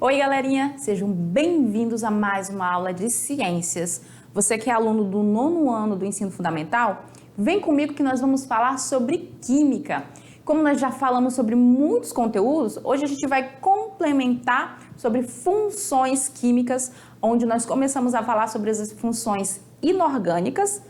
Oi, galerinha! Sejam bem-vindos a mais uma aula de ciências. Você que é aluno do 9º ano do ensino fundamental, vem comigo que nós vamos falar sobre química. Como nós já falamos sobre muitos conteúdos, hoje a gente vai complementar sobre funções químicas, onde nós começamos a falar sobre as funções inorgânicas,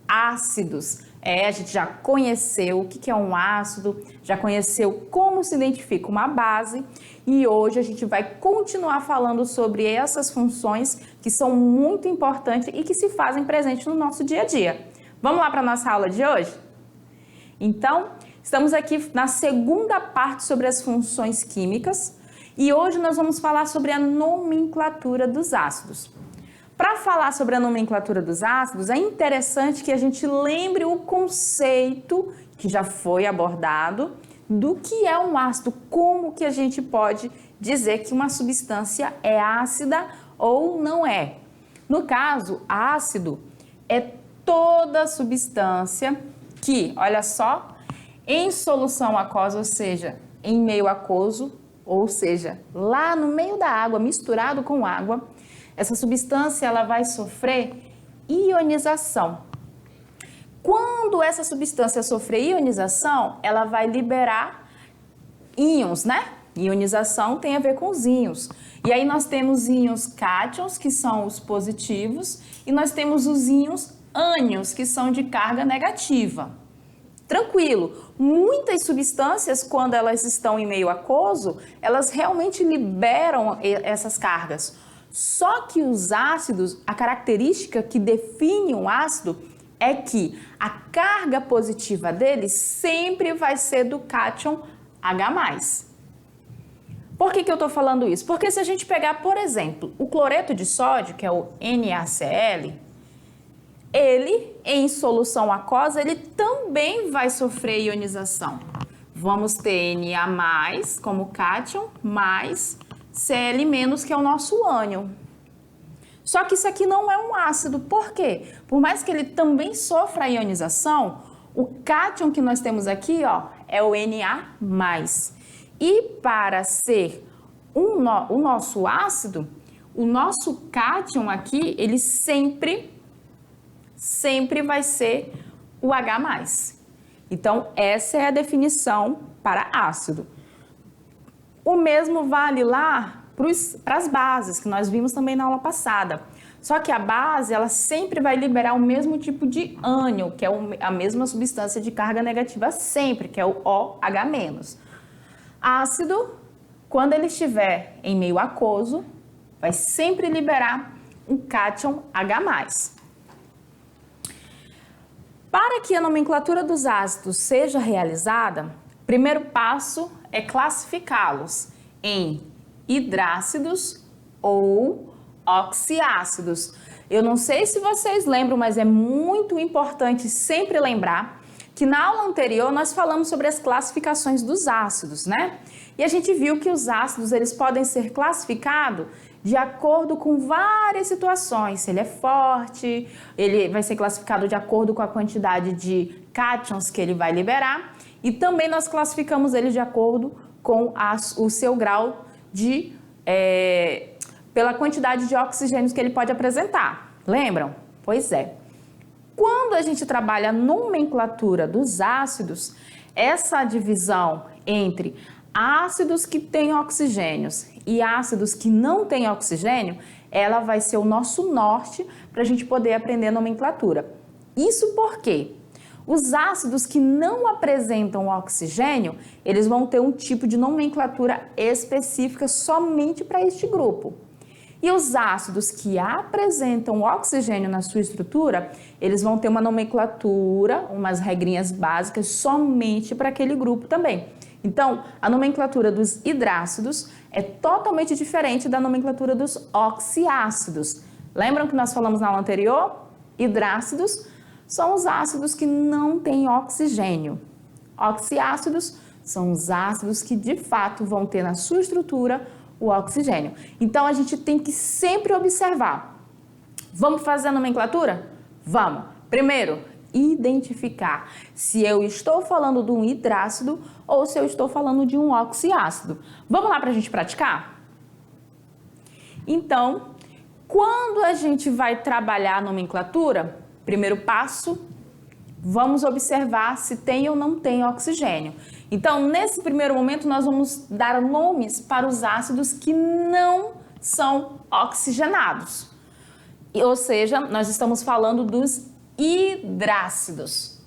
ácidos. A gente já conheceu o que é um ácido, já conheceu como se identifica uma base e hoje a gente vai continuar falando sobre essas funções que são muito importantes e que se fazem presente no nosso dia a dia. Vamos lá para a nossa aula de hoje? Então, estamos aqui na segunda parte sobre as funções químicas e hoje nós vamos falar sobre a nomenclatura dos ácidos. Para falar sobre a nomenclatura dos ácidos, é interessante que a gente lembre o conceito que já foi abordado do que é um ácido, como que a gente pode dizer que uma substância é ácida ou não é. No caso, ácido é toda substância que, olha só, em solução aquosa, ou seja, em meio aquoso, ou seja, lá no meio da água, misturado com água, essa substância ela vai sofrer ionização. Quando essa substância sofrer ionização, ela vai liberar íons, né? Ionização tem a ver com os íons. E aí nós temos íons cátions, que são os positivos, e nós temos os íons ânions, que são de carga negativa. Tranquilo, muitas substâncias, quando elas estão em meio aquoso, elas realmente liberam essas cargas. Só que os ácidos, a característica que define um ácido é que a carga positiva dele sempre vai ser do cátion H+. Por que eu estou falando isso? Porque se a gente pegar, por exemplo, o cloreto de sódio, que é o NaCl, ele, em solução aquosa, ele também vai sofrer ionização. Vamos ter Na+, como cátion, mais Cl-, que é o nosso ânion. Só que isso aqui não é um ácido. Por quê? Por mais que ele também sofra a ionização, o cátion que nós temos aqui, ó, é o Na+. E para ser o nosso ácido, o nosso cátion aqui, ele sempre vai ser o H+. Então, essa é a definição para ácido. O mesmo vale lá para as bases, que nós vimos também na aula passada. Só que a base, ela sempre vai liberar o mesmo tipo de ânion, que é a mesma substância de carga negativa sempre, que é o OH-. Ácido, quando ele estiver em meio aquoso, vai sempre liberar um cátion H+. Para que a nomenclatura dos ácidos seja realizada, o primeiro passo é classificá-los em hidrácidos ou oxiácidos. Eu não sei se vocês lembram, mas é muito importante sempre lembrar que na aula anterior nós falamos sobre as classificações dos ácidos, né? E a gente viu que os ácidos eles podem ser classificados de acordo com várias situações. Se ele é forte, ele vai ser classificado de acordo com a quantidade de cátions que ele vai liberar. E também nós classificamos ele de acordo com o seu grau de... pela quantidade de oxigênios que ele pode apresentar. Lembram? Pois é. Quando a gente trabalha a nomenclatura dos ácidos, essa divisão entre ácidos que têm oxigênios e ácidos que não têm oxigênio, ela vai ser o nosso norte para a gente poder aprender a nomenclatura. Isso porque os ácidos que não apresentam oxigênio, eles vão ter um tipo de nomenclatura específica somente para este grupo. E os ácidos que apresentam oxigênio na sua estrutura, eles vão ter uma nomenclatura, umas regrinhas básicas somente para aquele grupo também. Então, a nomenclatura dos hidrácidos é totalmente diferente da nomenclatura dos oxiácidos. Lembram que nós falamos na aula anterior? Hidrácidos são os ácidos que não têm oxigênio. Oxiácidos são os ácidos que de fato vão ter na sua estrutura o oxigênio. Então, a gente tem que sempre observar. Vamos fazer a nomenclatura? Vamos. Primeiro, identificar se eu estou falando de um hidrácido ou se eu estou falando de um oxiácido. Vamos lá para a gente praticar? Então, quando a gente vai trabalhar a nomenclatura, primeiro passo, vamos observar se tem ou não tem oxigênio. Então, nesse primeiro momento, nós vamos dar nomes para os ácidos que não são oxigenados. Ou seja, nós estamos falando dos hidrácidos.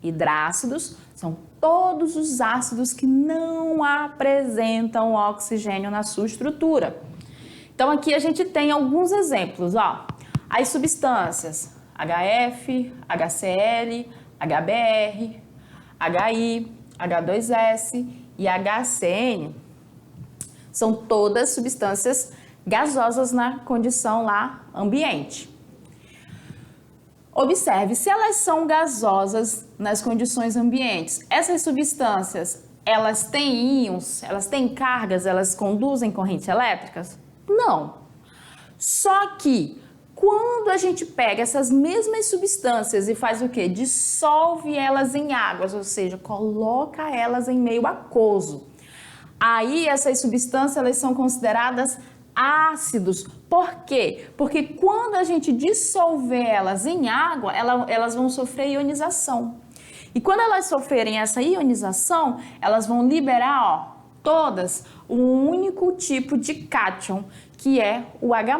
Hidrácidos são todos os ácidos que não apresentam oxigênio na sua estrutura. Então, aqui a gente tem alguns exemplos, ó. As substâncias HF, HCl, HBr, HI, H2S e HCN são todas substâncias gasosas na condição lá ambiente. Observe, se elas são gasosas nas condições ambientes, essas substâncias, elas têm íons, elas têm cargas, elas conduzem correntes elétricas? Não. Só que quando a gente pega essas mesmas substâncias e faz o quê? Dissolve elas em águas, ou seja, coloca elas em meio aquoso. Aí essas substâncias elas são consideradas ácidos. Por quê? Porque quando a gente dissolver elas em água, elas vão sofrer ionização. E quando elas sofrerem essa ionização, elas vão liberar, ó, todas um único tipo de cátion, que é o H+.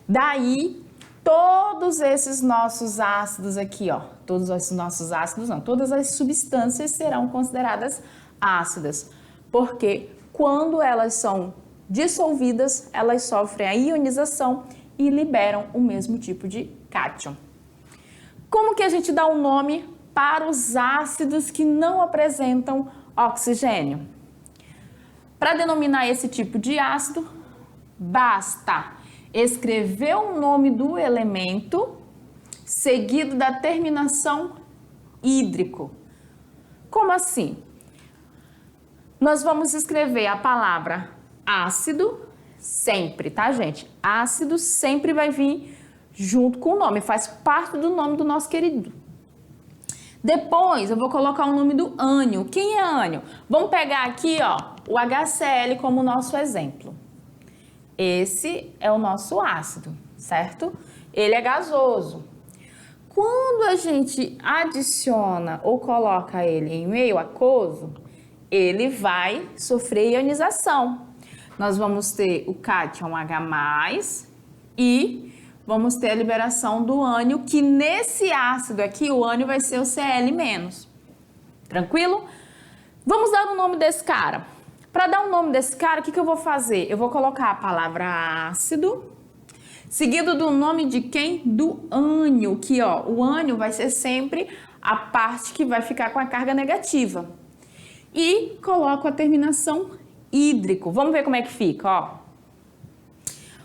Daí, todos esses nossos ácidos aqui, ó, todos esses nossos ácidos não, todas as substâncias serão consideradas ácidas, porque quando elas são dissolvidas, elas sofrem a ionização e liberam o mesmo tipo de cátion. Como que a gente dá um nome para os ácidos que não apresentam oxigênio? Para denominar esse tipo de ácido, basta escrever o nome do elemento seguido da terminação hídrico. Como assim? Nós vamos escrever a palavra ácido sempre, tá, gente? Ácido sempre vai vir junto com o nome, faz parte do nome do nosso querido. Depois eu vou colocar o nome do ânion. Quem é ânion? Vamos pegar aqui, ó, o HCl como nosso exemplo. Esse é o nosso ácido, certo? Ele é gasoso. Quando a gente adiciona ou coloca ele em meio aquoso, ele vai sofrer ionização. Nós vamos ter o cátion H+, e vamos ter a liberação do ânion, que nesse ácido aqui, o ânion vai ser o Cl-. Tranquilo? Vamos dar o nome desse cara. Para dar o nome desse cara, o que eu vou fazer? Eu vou colocar a palavra ácido, seguido do nome de quem? Do ânion, que ó, o ânion vai ser sempre a parte que vai ficar com a carga negativa. E coloco a terminação hídrico. Vamos ver como é que fica, ó.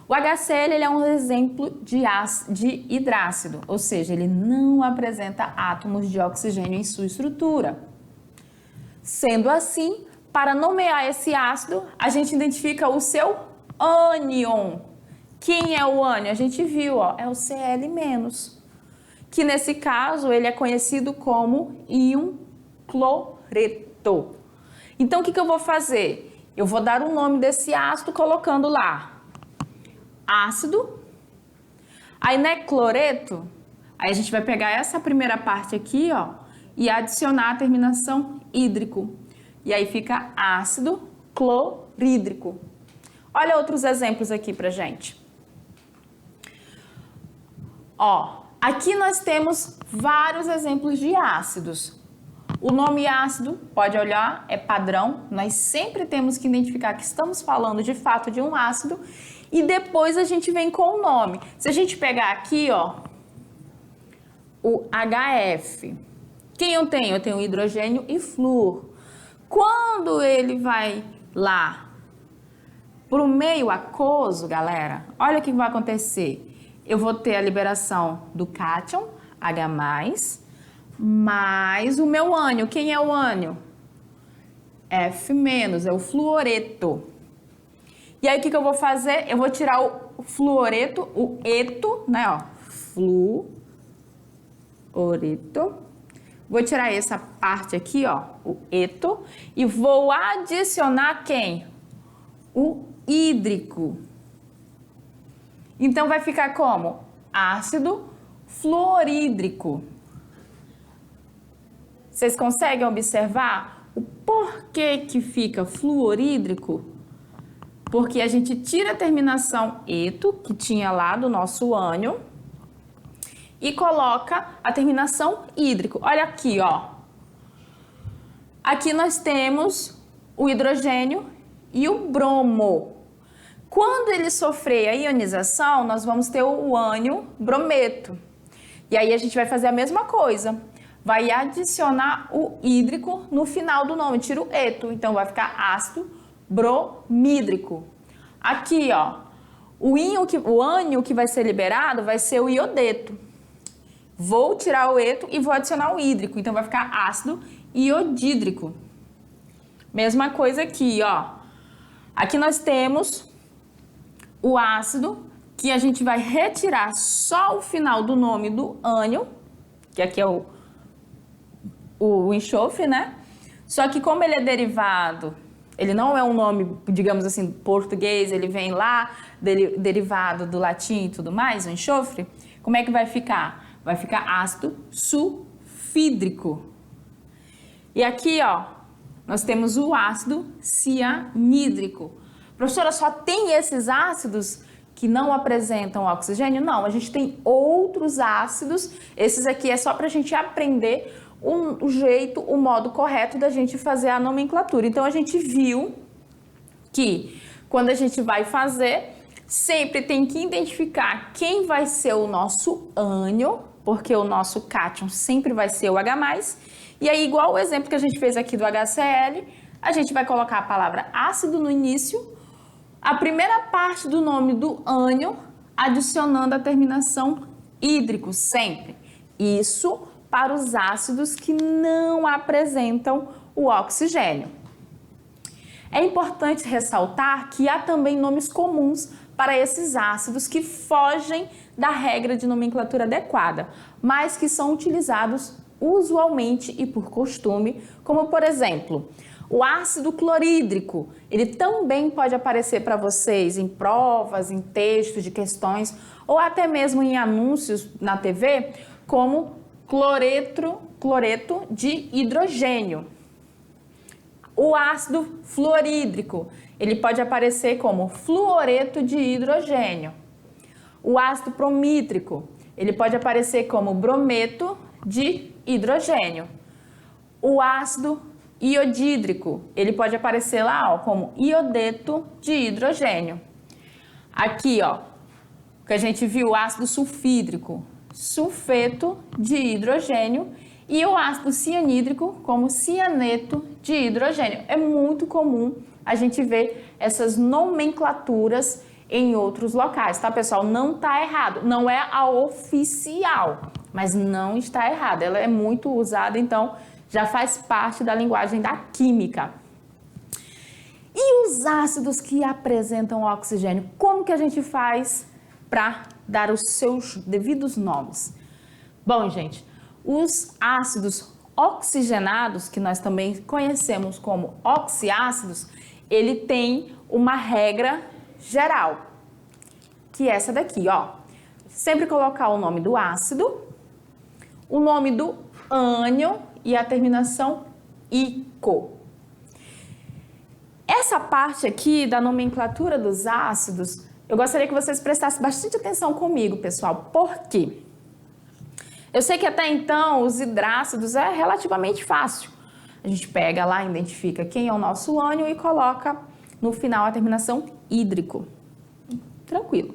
O HCl ele é um exemplo de hidrácido, ou seja, ele não apresenta átomos de oxigênio em sua estrutura. Sendo assim, para nomear esse ácido, a gente identifica o seu ânion. Quem é o ânion? A gente viu, ó, é o Cl-, que nesse caso ele é conhecido como íon cloreto. Então, o que eu vou fazer? Eu vou dar o nome desse ácido colocando lá ácido, aí né, cloreto, aí a gente vai pegar essa primeira parte aqui, ó, e adicionar a terminação hídrico. E aí fica ácido clorídrico. Olha outros exemplos aqui pra gente. Ó, aqui nós temos vários exemplos de ácidos. O nome ácido, pode olhar, é padrão. Nós sempre temos que identificar que estamos falando de fato de um ácido e depois a gente vem com o nome. Se a gente pegar aqui, ó, o HF. Quem eu tenho? Eu tenho hidrogênio e flúor. Quando ele vai lá pro meio aquoso, galera, olha o que vai acontecer. Eu vou ter a liberação do cátion, H+, mais o meu ânion. Quem é o ânion? F-, é o fluoreto. E aí, o que eu vou fazer? Eu vou tirar o fluoreto, o eto, né, ó, fluoreto. Vou tirar essa parte aqui, ó, o eto, e vou adicionar quem? O hídrico. Então vai ficar como? Ácido fluorídrico. Vocês conseguem observar o porquê que fica fluorídrico? Porque a gente tira a terminação eto, que tinha lá do nosso ânion, e coloca a terminação hídrico. Olha aqui, ó. Aqui nós temos o hidrogênio e o bromo. Quando ele sofrer a ionização, nós vamos ter o ânion brometo. E aí a gente vai fazer a mesma coisa. Vai adicionar o hídrico no final do nome, tira o eto. Então vai ficar ácido bromídrico. Aqui, ó, o ânion que vai ser liberado vai ser o iodeto. Vou tirar o eto e vou adicionar o hídrico. Então vai ficar ácido iodídrico. Mesma coisa aqui, ó. Aqui nós temos o ácido, que a gente vai retirar só o final do nome do ânion, que aqui é o enxofre, né? Só que como ele é derivado, ele não é um nome, digamos assim, português, ele vem lá, derivado do latim e tudo mais, o enxofre, como é que vai ficar? Vai ficar ácido sulfídrico. E aqui, ó, nós temos o ácido cianídrico. Professora, só tem esses ácidos que não apresentam oxigênio? Não, a gente tem outros ácidos. Esses aqui é só para a gente aprender o jeito, o modo correto da gente fazer a nomenclatura. Então, a gente viu que quando a gente vai fazer, sempre tem que identificar quem vai ser o nosso ânion, porque o nosso cátion sempre vai ser o H+. E aí, igual o exemplo que a gente fez aqui do HCl, a gente vai colocar a palavra ácido no início, a primeira parte do nome do ânion, adicionando a terminação hídrico, sempre. Isso para os ácidos que não apresentam o oxigênio. É importante ressaltar que há também nomes comuns para esses ácidos que fogem da regra de nomenclatura adequada, mas que são utilizados usualmente e por costume, como por exemplo, o ácido clorídrico. Ele também pode aparecer para vocês em provas, em textos de questões ou até mesmo em anúncios na TV, como cloreto de hidrogênio. O ácido fluorídrico, ele pode aparecer como fluoreto de hidrogênio. O ácido bromídrico, ele pode aparecer como brometo de hidrogênio. O ácido iodídrico, ele pode aparecer lá, ó, como iodeto de hidrogênio. Aqui, ó, que a gente viu o ácido sulfídrico, sulfeto de hidrogênio, e o ácido cianídrico como cianeto de hidrogênio. É muito comum a gente ver essas nomenclaturas em outros locais, tá, pessoal? Não tá errado, não é a oficial, mas não está errado. Ela é muito usada, então já faz parte da linguagem da química. E os ácidos que apresentam oxigênio, como que a gente faz para dar os seus devidos nomes? Bom, gente, os ácidos oxigenados, que nós também conhecemos como oxiácidos, ele tem uma regra geral, que é essa daqui, ó. Sempre colocar o nome do ácido, o nome do ânion e a terminação ico. Essa parte aqui da nomenclatura dos ácidos, eu gostaria que vocês prestassem bastante atenção comigo, pessoal. Por quê? Eu sei que até então os hidrácidos é relativamente fácil. A gente pega lá, identifica quem é o nosso ânion e coloca no final a terminação hídrico. Tranquilo.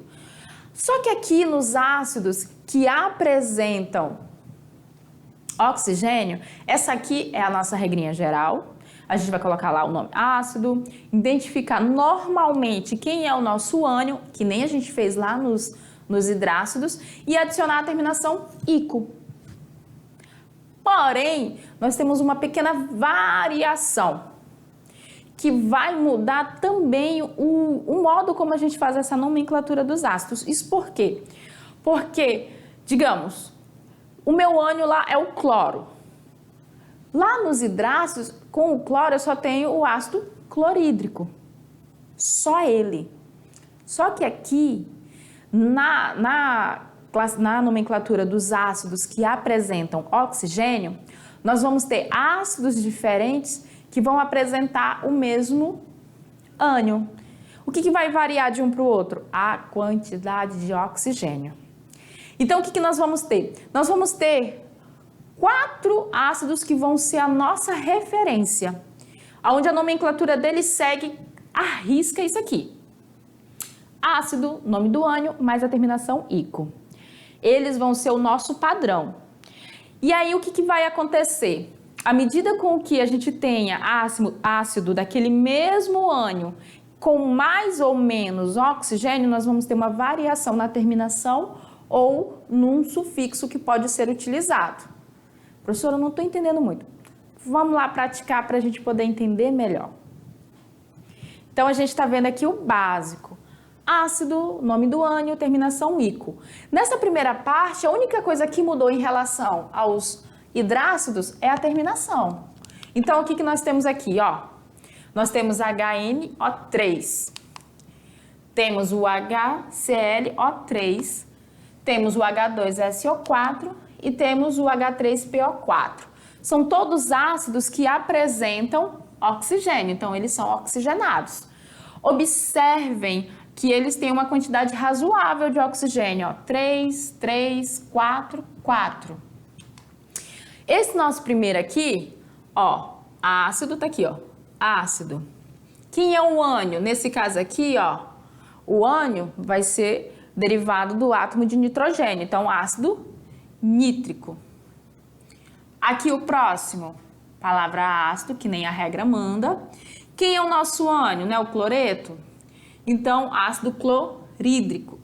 Só que aqui nos ácidos que apresentam oxigênio, essa aqui é a nossa regrinha geral. A gente vai colocar lá o nome ácido, identificar normalmente quem é o nosso ânion, que nem a gente fez lá nos hidrácidos, e adicionar a terminação ico. Porém, nós temos uma pequena variação, que vai mudar também o modo como a gente faz essa nomenclatura dos ácidos. Isso por quê? Porque, digamos, o meu ânion lá é o cloro. Lá nos hidrácidos, com o cloro, eu só tenho o ácido clorídrico. Só ele. Só que aqui, Na nomenclatura dos ácidos que apresentam oxigênio, nós vamos ter ácidos diferentes que vão apresentar o mesmo ânion. O que vai variar de um para o outro? A quantidade de oxigênio. Então, o que nós vamos ter? Nós vamos ter 4 ácidos que vão ser a nossa referência, onde a nomenclatura deles segue à risca isso aqui. Ácido, nome do ânion, mais a terminação ico. Eles vão ser o nosso padrão. E aí, o que vai acontecer? À medida com que a gente tenha ácido daquele mesmo ânion com mais ou menos oxigênio, nós vamos ter uma variação na terminação ou num sufixo que pode ser utilizado. Professora, eu não estou entendendo muito. Vamos lá praticar para a gente poder entender melhor. Então, a gente está vendo aqui o básico. Ácido, nome do ânion, terminação ico. Nessa primeira parte, a única coisa que mudou em relação aos hidrácidos é a terminação. Então, o que nós temos aqui? Ó? Nós temos HNO3, temos o HClO3, temos o H2SO4 e temos o H3PO4. São todos ácidos que apresentam oxigênio, então eles são oxigenados. Observem que eles têm uma quantidade razoável de oxigênio, ó, 3, 3, 4, 4. Esse nosso primeiro aqui, ó, ácido tá aqui, ó, ácido. Quem é o ânion? Nesse caso aqui, ó, o ânion vai ser derivado do átomo de nitrogênio, então ácido nítrico. Aqui o próximo, palavra ácido, que nem a regra manda. Quem é o nosso ânion, né? O cloreto? Então, ácido clorídrico,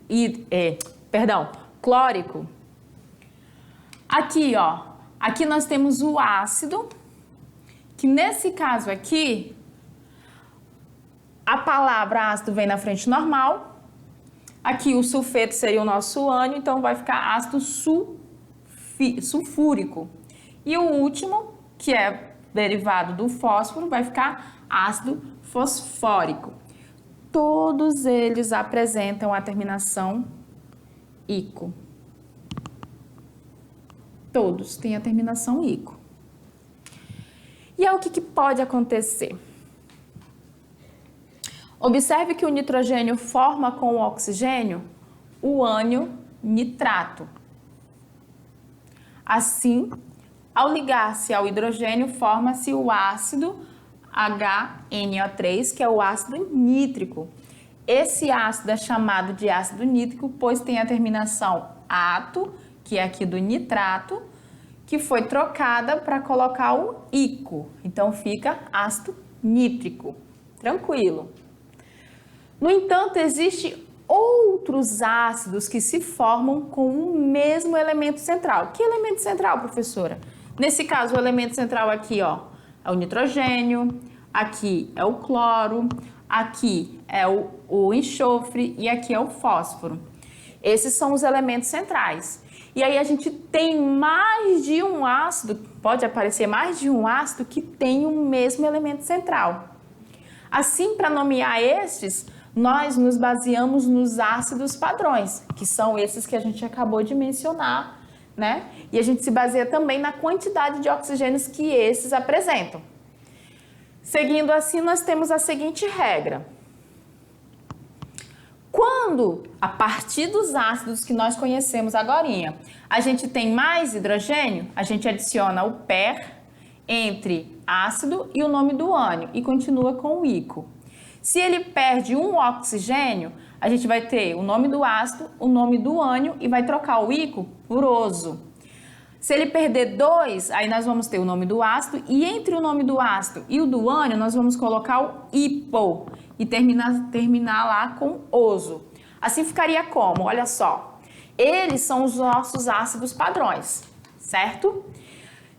clórico. Aqui, ó, aqui nós temos o ácido, que nesse caso aqui, a palavra ácido vem na frente normal. Aqui o sulfeto seria o nosso ânion, então vai ficar ácido sulfúrico. E o último, que é derivado do fósforo, vai ficar ácido fosfórico. Todos eles apresentam a terminação ico. Todos têm a terminação ico. E aí o que pode acontecer? Observe que o nitrogênio forma com o oxigênio o ânion nitrato. Assim, ao ligar-se ao hidrogênio, forma-se o ácido HNO3, que é o ácido nítrico. Esse ácido é chamado de ácido nítrico, pois tem a terminação ato, que é aqui do nitrato, que foi trocada para colocar o ico. Então, fica ácido nítrico. Tranquilo. No entanto, existem outros ácidos que se formam com o mesmo elemento central. Que elemento central, professora? Nesse caso, o elemento central aqui, ó, é o nitrogênio, aqui é o cloro, aqui é o enxofre e aqui é o fósforo. Esses são os elementos centrais. E aí a gente tem mais de um ácido, pode aparecer mais de um ácido que tem o mesmo elemento central. Assim, para nomear estes, nós nos baseamos nos ácidos padrões, que são esses que a gente acabou de mencionar, né? E a gente se baseia também na quantidade de oxigênios que esses apresentam. Seguindo assim, nós temos a seguinte regra. Quando, a partir dos ácidos que nós conhecemos agorinha, a gente tem mais hidrogênio, a gente adiciona o per entre ácido e o nome do ânion e continua com o ico. Se ele perde um oxigênio, a gente vai ter o nome do ácido, o nome do ânion e vai trocar o ico por oso. Se ele perder 2, aí nós vamos ter o nome do ácido e entre o nome do ácido e o do ânion nós vamos colocar o hipo e terminar lá com oso. Assim ficaria como? Olha só, eles são os nossos ácidos padrões, certo?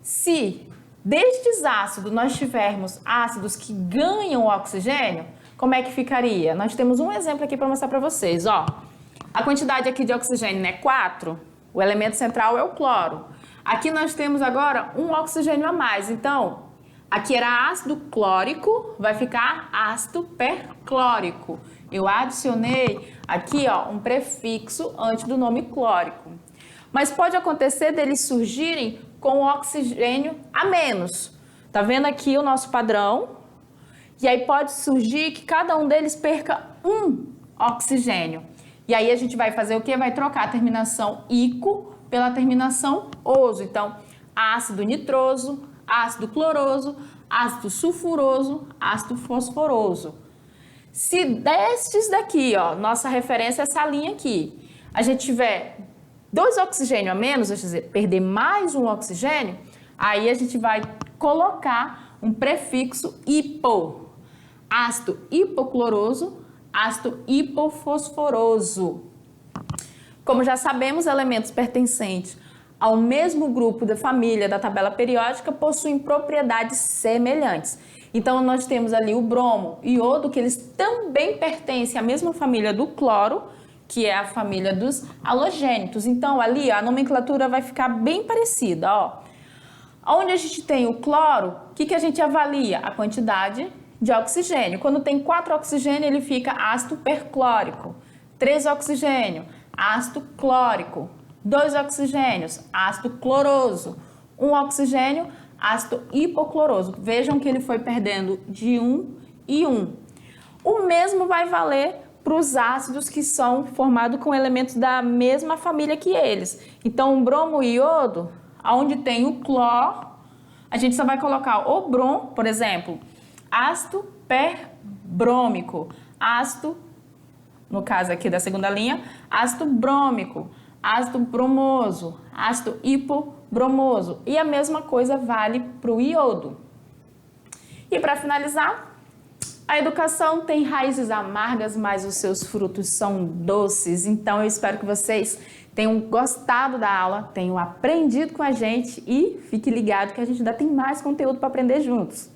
Se destes ácidos nós tivermos ácidos que ganham oxigênio, como é que ficaria? Nós temos um exemplo aqui para mostrar para vocês, ó. A quantidade aqui de oxigênio é 4, o elemento central é o cloro. Aqui nós temos agora um oxigênio a mais, então Aqui era ácido clórico, vai ficar ácido perclórico. Eu adicionei aqui, ó, um prefixo antes do nome clórico. Mas pode acontecer deles surgirem com oxigênio a menos. Tá vendo aqui o nosso padrão? E aí pode surgir que cada um deles perca um oxigênio. E aí a gente vai fazer o quê? Vai trocar a terminação ico pela terminação oso. Então, ácido nitroso, ácido cloroso, ácido sulfuroso, ácido fosforoso. Se destes daqui, ó, nossa referência é essa linha aqui, a gente tiver 2 oxigênios a menos, quer dizer, perder mais um oxigênio, aí a gente vai colocar um prefixo hipo. Ácido hipocloroso, ácido hipofosforoso. Como já sabemos, elementos pertencentes ao mesmo grupo da família da tabela periódica possuem propriedades semelhantes. Então, nós temos ali o bromo e iodo, que eles também pertencem à mesma família do cloro, que é a família dos halogênitos. Então, ali a nomenclatura vai ficar bem parecida, ó. Onde a gente tem o cloro, o que a gente avalia? A quantidade de oxigênio. Quando tem 4 oxigênios, ele fica ácido perclórico. 3 oxigênios, ácido clórico. 2 oxigênios, ácido cloroso. 1 oxigênio, ácido hipocloroso. Vejam que ele foi perdendo de 1 e 1. O mesmo vai valer para os ácidos que são formados com elementos da mesma família que eles. Então, o bromo e iodo, onde tem o cloro, a gente só vai colocar o brom, por exemplo, ácido perbrômico, ácido, no caso aqui da segunda linha, ácido brômico, ácido bromoso, ácido hipobromoso. E a mesma coisa vale para o iodo. E para finalizar, a educação tem raízes amargas, mas os seus frutos são doces. Então, eu espero que vocês tenham gostado da aula, tenham aprendido com a gente e fique ligado que a gente ainda tem mais conteúdo para aprender juntos.